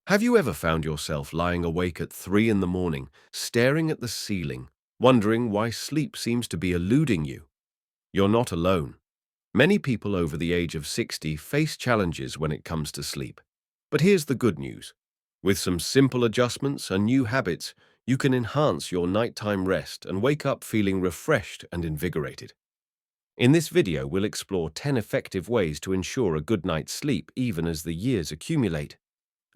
Have you ever found yourself lying awake at 3 in the morning, staring at the ceiling, wondering why sleep seems to be eluding you? You're not alone. Many people over the age of 60 face challenges when it comes to sleep. But here's the good news. With some simple adjustments and new habits, you can enhance your nighttime rest and wake up feeling refreshed and invigorated. In this video, we'll explore 10 effective ways to ensure a good night's sleep even as the years accumulate.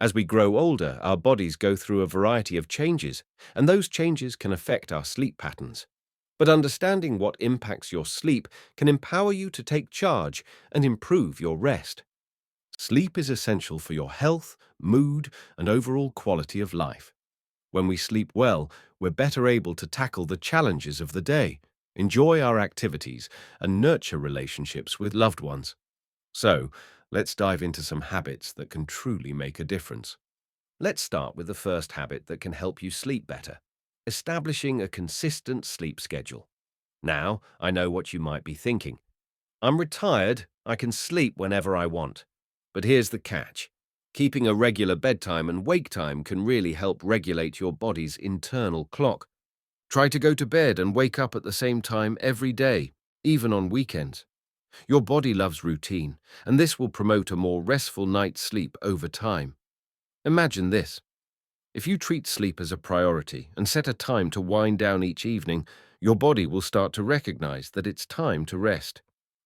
As we grow older, our bodies go through a variety of changes, and those changes can affect our sleep patterns. But understanding what impacts your sleep can empower you to take charge and improve your rest. Sleep is essential for your health, mood, and overall quality of life. When we sleep well, we're better able to tackle the challenges of the day, enjoy our activities, and nurture relationships with loved ones. So, let's dive into some habits that can truly make a difference. Let's start with the first habit that can help you sleep better: establishing a consistent sleep schedule. Now, I know what you might be thinking. I'm retired, I can sleep whenever I want. But here's the catch. Keeping a regular bedtime and wake time can really help regulate your body's internal clock. Try to go to bed and wake up at the same time every day, even on weekends. Your body loves routine, and this will promote a more restful night's sleep over time. Imagine this. If you treat sleep as a priority and set a time to wind down each evening, your body will start to recognize that it's time to rest.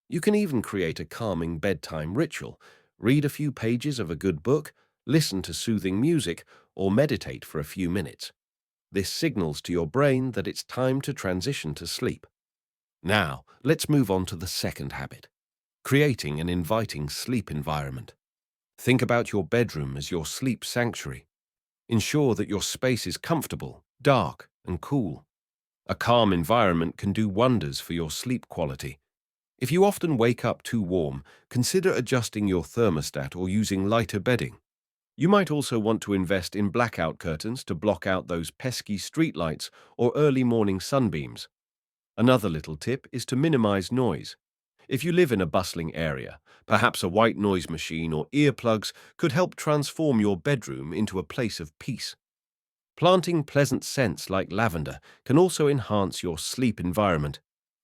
You can even create a calming bedtime ritual, read a few pages of a good book, listen to soothing music, or meditate for a few minutes. This signals to your brain that it's time to transition to sleep. Now, let's move on to the second habit: creating an inviting sleep environment. Think about your bedroom as your sleep sanctuary. Ensure that your space is comfortable, dark, and cool. A calm environment can do wonders for your sleep quality. If you often wake up too warm, consider adjusting your thermostat or using lighter bedding. You might also want to invest in blackout curtains to block out those pesky streetlights or early morning sunbeams. Another little tip is to minimize noise. If you live in a bustling area, perhaps a white noise machine or earplugs could help transform your bedroom into a place of peace. Planting pleasant scents like lavender can also enhance your sleep environment.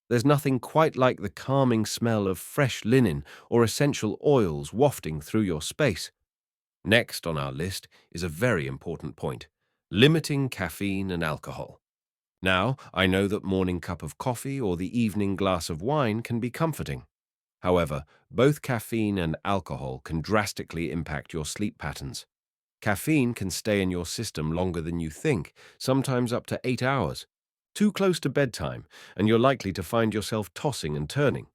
There's nothing quite like the calming smell of fresh linen or essential oils wafting through your space. Next on our list is a very important point: limiting caffeine and alcohol. Now, I know that morning cup of coffee or the evening glass of wine can be comforting. However, both caffeine and alcohol can drastically impact your sleep patterns. Caffeine can stay in your system longer than you think, sometimes up to 8 hours. Too close to bedtime, and you're likely to find yourself tossing and turning.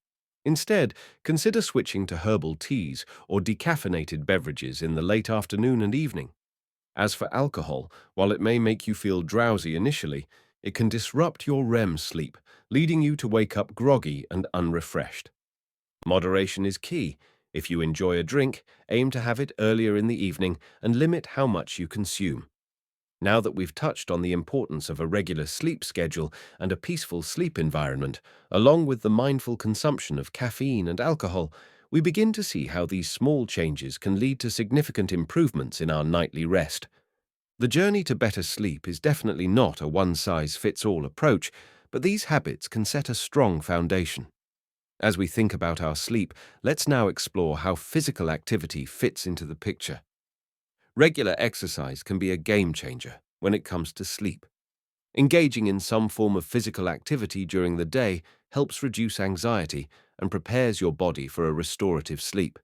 Instead, consider switching to herbal teas or decaffeinated beverages in the late afternoon and evening. As for alcohol, while it may make you feel drowsy initially, it can disrupt your REM sleep, leading you to wake up groggy and unrefreshed. Moderation is key. If you enjoy a drink, aim to have it earlier in the evening and limit how much you consume. Now that we've touched on the importance of a regular sleep schedule and a peaceful sleep environment, along with the mindful consumption of caffeine and alcohol, we begin to see how these small changes can lead to significant improvements in our nightly rest. The journey to better sleep is definitely not a one-size-fits-all approach, but these habits can set a strong foundation. As we think about our sleep, let's now explore how physical activity fits into the picture. Regular exercise can be a game changer when it comes to sleep. Engaging in some form of physical activity during the day helps reduce anxiety and prepares your body for a restorative sleep.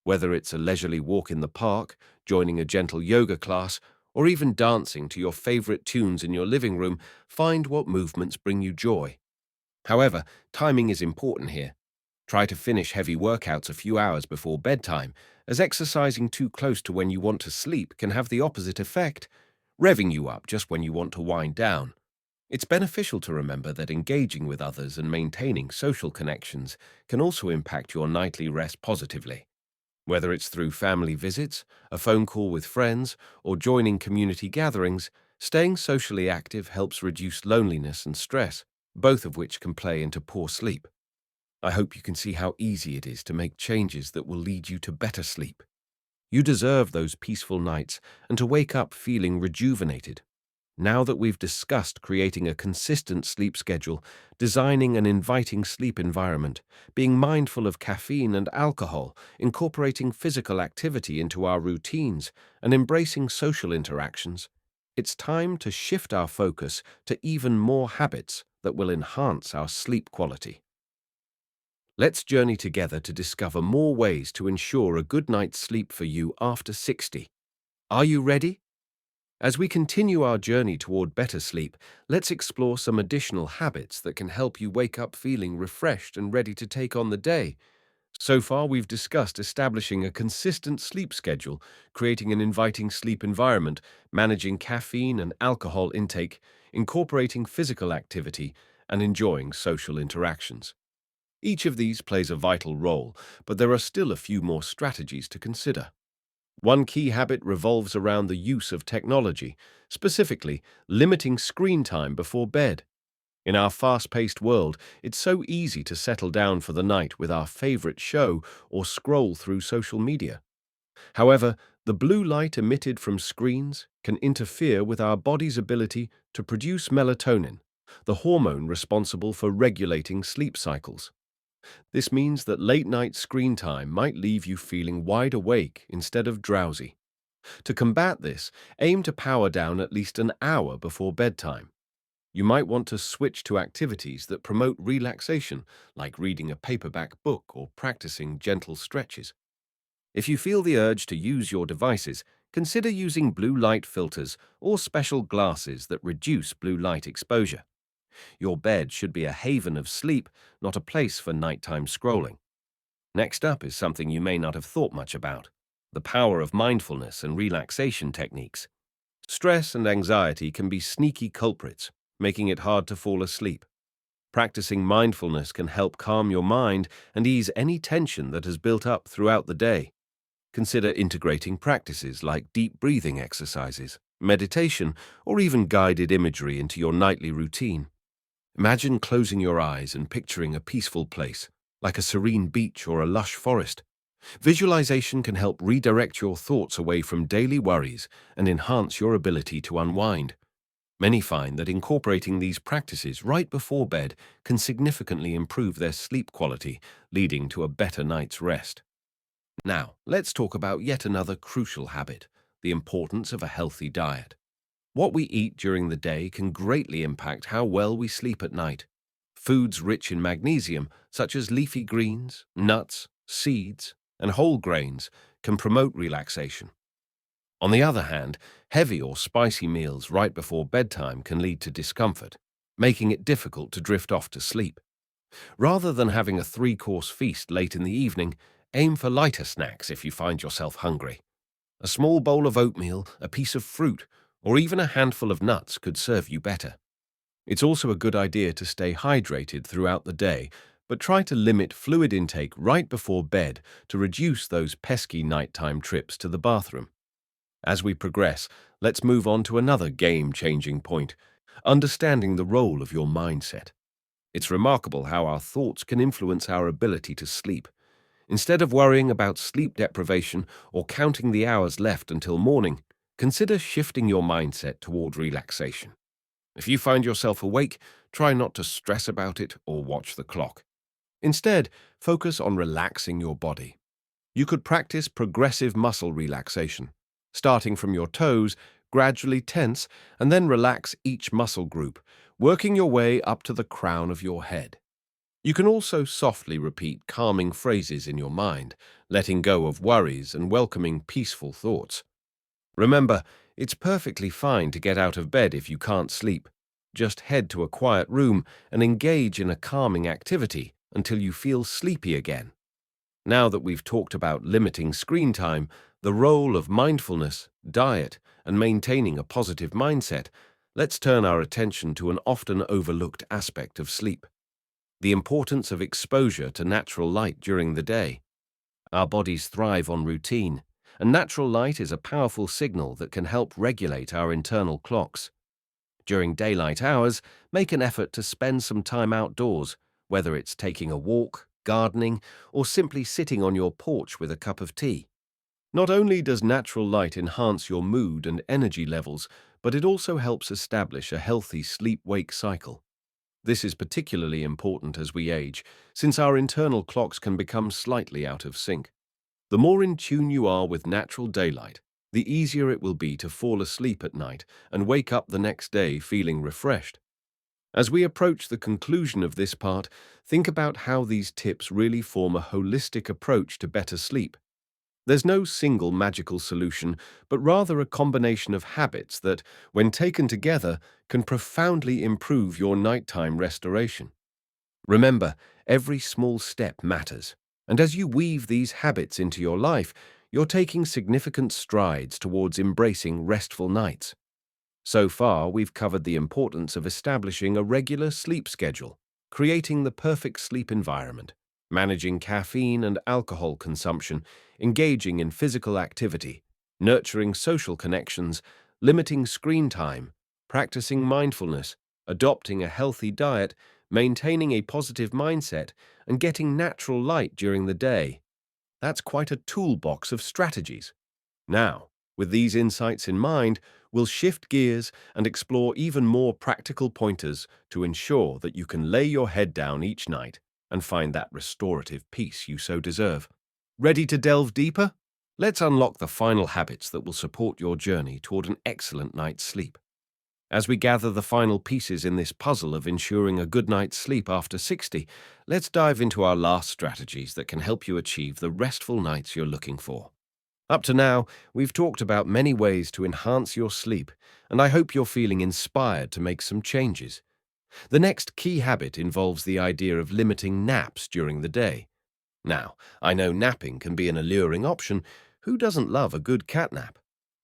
Whether it's a leisurely walk in the park, joining a gentle yoga class, or even dancing to your favorite tunes in your living room, find what movements bring you joy. However, timing is important here. Try to finish heavy workouts a few hours before bedtime, as exercising too close to when you want to sleep can have the opposite effect, revving you up just when you want to wind down. It's beneficial to remember that engaging with others and maintaining social connections can also impact your nightly rest positively. Whether it's through family visits, a phone call with friends, or joining community gatherings, staying socially active helps reduce loneliness and stress, both of which can play into poor sleep. I hope you can see how easy it is to make changes that will lead you to better sleep. You deserve those peaceful nights and to wake up feeling rejuvenated. Now that we've discussed creating a consistent sleep schedule, designing an inviting sleep environment, being mindful of caffeine and alcohol, incorporating physical activity into our routines, and embracing social interactions, it's time to shift our focus to even more habits that will enhance our sleep quality. Let's journey together to discover more ways to ensure a good night's sleep for you after 60. Are you ready? As we continue our journey toward better sleep, let's explore some additional habits that can help you wake up feeling refreshed and ready to take on the day. So far, we've discussed establishing a consistent sleep schedule, creating an inviting sleep environment, managing caffeine and alcohol intake, incorporating physical activity, and enjoying social interactions. Each of these plays a vital role, but there are still a few more strategies to consider. One key habit revolves around the use of technology, specifically limiting screen time before bed. In our fast-paced world, it's so easy to settle down for the night with our favorite show or scroll through social media. However, the blue light emitted from screens can interfere with our body's ability to produce melatonin, the hormone responsible for regulating sleep cycles. This means that late-night screen time might leave you feeling wide awake instead of drowsy. To combat this, aim to power down at least an hour before bedtime. You might want to switch to activities that promote relaxation, like reading a paperback book or practicing gentle stretches. If you feel the urge to use your devices, consider using blue light filters or special glasses that reduce blue light exposure. Your bed should be a haven of sleep, not a place for nighttime scrolling. Next up is something you may not have thought much about: the power of mindfulness and relaxation techniques. Stress and anxiety can be sneaky culprits, making it hard to fall asleep. Practicing mindfulness can help calm your mind and ease any tension that has built up throughout the day. Consider integrating practices like deep breathing exercises, meditation, or even guided imagery into your nightly routine. Imagine closing your eyes and picturing a peaceful place, like a serene beach or a lush forest. Visualization can help redirect your thoughts away from daily worries and enhance your ability to unwind. Many find that incorporating these practices right before bed can significantly improve their sleep quality, leading to a better night's rest. Now, let's talk about yet another crucial habit: the importance of a healthy diet. What we eat during the day can greatly impact how well we sleep at night. Foods rich in magnesium, such as leafy greens, nuts, seeds, and whole grains, can promote relaxation. On the other hand, heavy or spicy meals right before bedtime can lead to discomfort, making it difficult to drift off to sleep. Rather than having a three-course feast late in the evening, aim for lighter snacks if you find yourself hungry. A small bowl of oatmeal, a piece of fruit, or even a handful of nuts could serve you better. It's also a good idea to stay hydrated throughout the day, but try to limit fluid intake right before bed to reduce those pesky nighttime trips to the bathroom. As we progress, let's move on to another game-changing point: understanding the role of your mindset. It's remarkable how our thoughts can influence our ability to sleep. Instead of worrying about sleep deprivation or counting the hours left until morning, consider shifting your mindset toward relaxation. If you find yourself awake, try not to stress about it or watch the clock. Instead, focus on relaxing your body. You could practice progressive muscle relaxation. Starting from your toes, gradually tense and then relax each muscle group, working your way up to the crown of your head. You can also softly repeat calming phrases in your mind, letting go of worries and welcoming peaceful thoughts. Remember, it's perfectly fine to get out of bed if you can't sleep. Just head to a quiet room and engage in a calming activity until you feel sleepy again. Now that we've talked about limiting screen time, the role of mindfulness, diet, and maintaining a positive mindset, let's turn our attention to an often overlooked aspect of sleep: the importance of exposure to natural light during the day. Our bodies thrive on routine, and natural light is a powerful signal that can help regulate our internal clocks. During daylight hours, make an effort to spend some time outdoors, whether it's taking a walk, gardening, or simply sitting on your porch with a cup of tea. Not only does natural light enhance your mood and energy levels, but it also helps establish a healthy sleep-wake cycle. This is particularly important as we age, since our internal clocks can become slightly out of sync. The more in tune you are with natural daylight, the easier it will be to fall asleep at night and wake up the next day feeling refreshed. As we approach the conclusion of this part, think about how these tips really form a holistic approach to better sleep. There's no single magical solution, but rather a combination of habits that, when taken together, can profoundly improve your nighttime restoration. Remember, every small step matters, and as you weave these habits into your life, you're taking significant strides towards embracing restful nights. So far, we've covered the importance of establishing a regular sleep schedule, creating the perfect sleep environment, managing caffeine and alcohol consumption, engaging in physical activity, nurturing social connections, limiting screen time, practicing mindfulness, adopting a healthy diet, maintaining a positive mindset, and getting natural light during the day. That's quite a toolbox of strategies. Now, with these insights in mind, we'll shift gears and explore even more practical pointers to ensure that you can lay your head down each night and find that restorative peace you so deserve. Ready to delve deeper? Let's unlock the final habits that will support your journey toward an excellent night's sleep. As we gather the final pieces in this puzzle of ensuring a good night's sleep after 60, let's dive into our last strategies that can help you achieve the restful nights you're looking for. Up to now, we've talked about many ways to enhance your sleep, and I hope you're feeling inspired to make some changes. The next key habit involves the idea of limiting naps during the day. Now, I know napping can be an alluring option. Who doesn't love a good cat nap?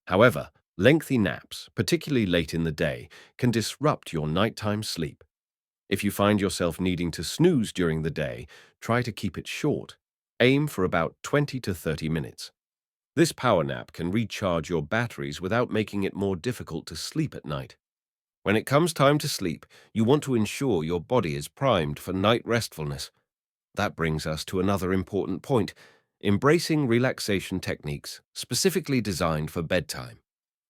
However, lengthy naps, particularly late in the day, can disrupt your nighttime sleep. If you find yourself needing to snooze during the day, try to keep it short. Aim for about 20 to 30 minutes. This power nap can recharge your batteries without making it more difficult to sleep at night. When it comes time to sleep, you want to ensure your body is primed for night restfulness. That brings us to another important point: embracing relaxation techniques specifically designed for bedtime.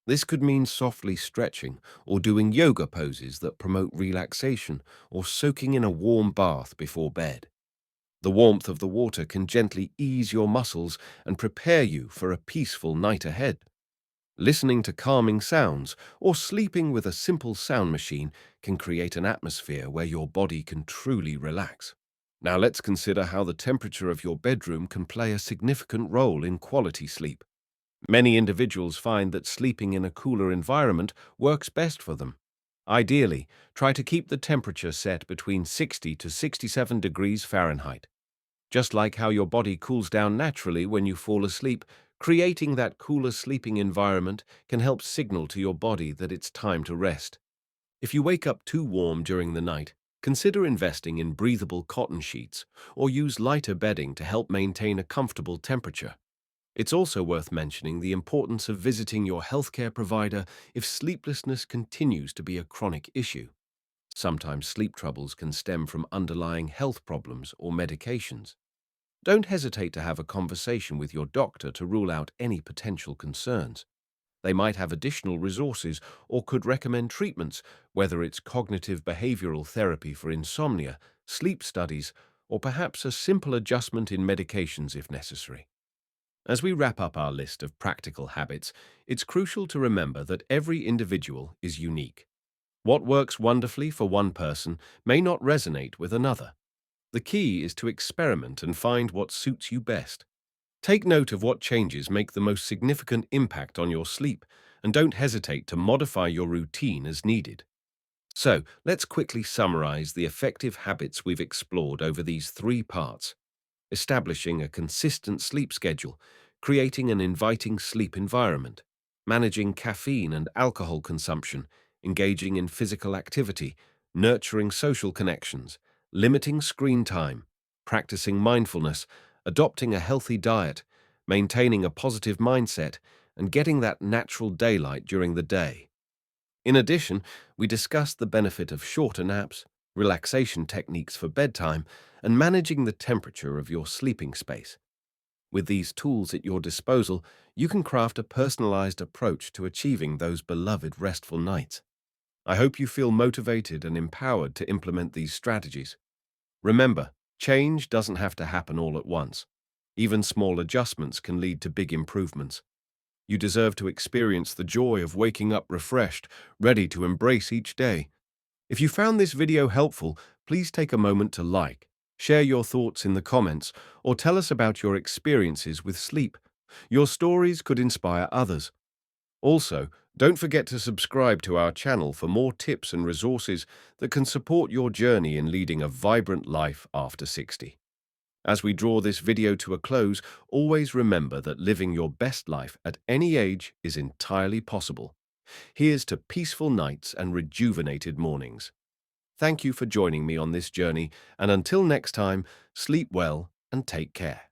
This could mean softly stretching or doing yoga poses that promote relaxation, or soaking in a warm bath before bed. The warmth of the water can gently ease your muscles and prepare you for a peaceful night ahead. Listening to calming sounds or sleeping with a simple sound machine can create an atmosphere where your body can truly relax. Now let's consider how the temperature of your bedroom can play a significant role in quality sleep. Many individuals find that sleeping in a cooler environment works best for them. Ideally, try to keep the temperature set between 60 to 67 degrees Fahrenheit. Just like how your body cools down naturally when you fall asleep, creating that cooler sleeping environment can help signal to your body that it's time to rest. If you wake up too warm during the night, consider investing in breathable cotton sheets or use lighter bedding to help maintain a comfortable temperature. It's also worth mentioning the importance of visiting your healthcare provider if sleeplessness continues to be a chronic issue. Sometimes sleep troubles can stem from underlying health problems or medications. Don't hesitate to have a conversation with your doctor to rule out any potential concerns. They might have additional resources or could recommend treatments, whether it's cognitive behavioral therapy for insomnia, sleep studies, or perhaps a simple adjustment in medications if necessary. As we wrap up our list of practical habits, it's crucial to remember that every individual is unique. What works wonderfully for one person may not resonate with another. The key is to experiment and find what suits you best. Take note of what changes make the most significant impact on your sleep, and don't hesitate to modify your routine as needed. So, let's quickly summarize the effective habits we've explored over these three parts: establishing a consistent sleep schedule, creating an inviting sleep environment, managing caffeine and alcohol consumption, engaging in physical activity, nurturing social connections, limiting screen time, practicing mindfulness, adopting a healthy diet, maintaining a positive mindset, and getting that natural daylight during the day. In addition, we discussed the benefit of shorter naps, relaxation techniques for bedtime, and managing the temperature of your sleeping space. With these tools at your disposal, you can craft a personalized approach to achieving those beloved restful nights. I hope you feel motivated and empowered to implement these strategies. Remember, change doesn't have to happen all at once. Even small adjustments can lead to big improvements. You deserve to experience the joy of waking up refreshed, ready to embrace each day. If you found this video helpful, please take a moment to like, share your thoughts in the comments, or tell us about your experiences with sleep. Your stories could inspire others. Also, don't forget to subscribe to our channel for more tips and resources that can support your journey in leading a vibrant life after 60. As we draw this video to a close, always remember that living your best life at any age is entirely possible. Here's to peaceful nights and rejuvenated mornings. Thank you for joining me on this journey, and until next time, sleep well and take care.